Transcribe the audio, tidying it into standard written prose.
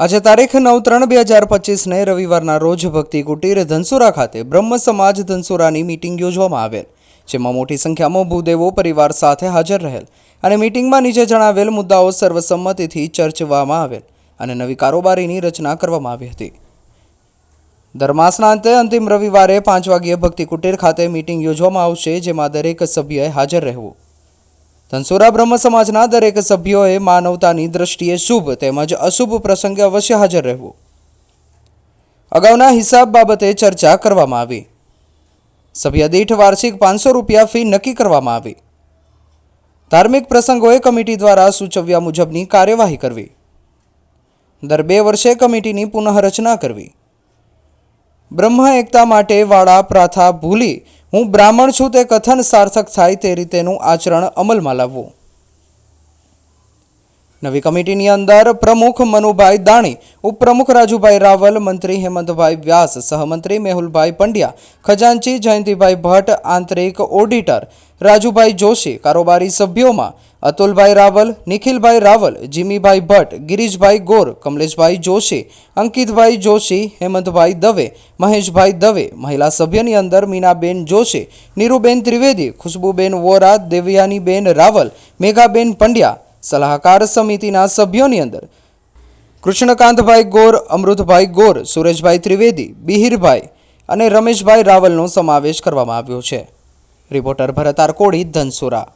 આજે તારીખ 9/3/2025 રવિવારના રોજ ભક્તિ કુટીર ધનસુરા ખાતે બ્રહ્મ સમાજ ધનસુરાની મીટિંગ યોજવામાં આવેલ, જેમાં મોટી સંખ્યામાં ભૂદેવો પરિવાર સાથે હાજર રહેલ અને મીટિંગમાં નીચે જણાવેલ મુદ્દાઓ સર્વસંમતિથી ચર્ચવામાં આવેલ અને નવી કારોબારીની રચના કરવામાં આવી હતી। દર માસના અંતે અંતિમ રવિવારે 5 વાગ્યે ભક્તિ કુટીર ખાતે મીટિંગ યોજવામાં આવશે, જેમાં દરેક સભ્યએ હાજર રહેવું। ધનસુરા બ્રહ્મ સમાજના દરેક સભ્યોએ માનવતાની દ્રષ્ટિએ શુભ તેમજ અશુભ પ્રસંગે અવશ્ય હાજર રહેવું। અગાઉના હિસાબ બાબતે ચર્ચા કરવામાં આવી। સભ્ય દીઠ વાર્ષિક 500 રૂપિયા ફી નક્કી કરવામાં આવી। ધાર્મિક પ્રસંગોએ કમિટી દ્વારા સૂચવ્યા મુજબની કાર્યવાહી કરવી। દર 2 વર્ષે કમિટીની પુનઃરચના કરવી। બ્રહ્મ એકતા માટે વાળા પ્રથા ભૂલી હું બ્રાહ્મણ છું તે કથન સાર્થક થાય તે રીતેનું આચરણ અમલમાં લાવવું। નવી કમિટીની અંદર પ્રમુખ મનુભાઈ દાણી, ઉપપ્રમુખ રાજુભાઈ રાવલ, મંત્રી હેમંતભાઈ વ્યાસ, સહમંત્રી મેહુલભાઈ પંડ્યા, ખજાનચી જયંતિભાઈ ભટ્ટ, આંતરિક ઓડિટર રાજુભાઈ જોશી। કારોબારી સભ્યોમાં અતુલભાઈ રાવલ, નિખિલભાઈ રાવલ, જીમીભાઈ ભટ્ટ, ગિરીશભાઈ ગોર, કમલેશભાઈ જોશી, અંકિતભાઈ જોશી, હેમંતભાઈ દવે, મહેશભાઈ દવે। મહિલા સભ્યની અંદર મીનાબેન જોશી, નીરુબેન ત્રિવેદી, ખુશ્બુબેન વોરા, દેવયાનીબેન રાવલ, મેઘાબેન પંડ્યા। સલાહકાર સમિતિના સભ્યોની અંદર કૃષ્ણકાંતભાઈ ગોર, અમૃતભાઈ ગોર, સુરેશભાઈ ત્રિવેદી, બિહિરભાઈ અને રમેશભાઈ રાવલનો સમાવેશ કરવામાં આવ્યો છે। રિપોર્ટર ભરત આરકોડી, ધનસુરા।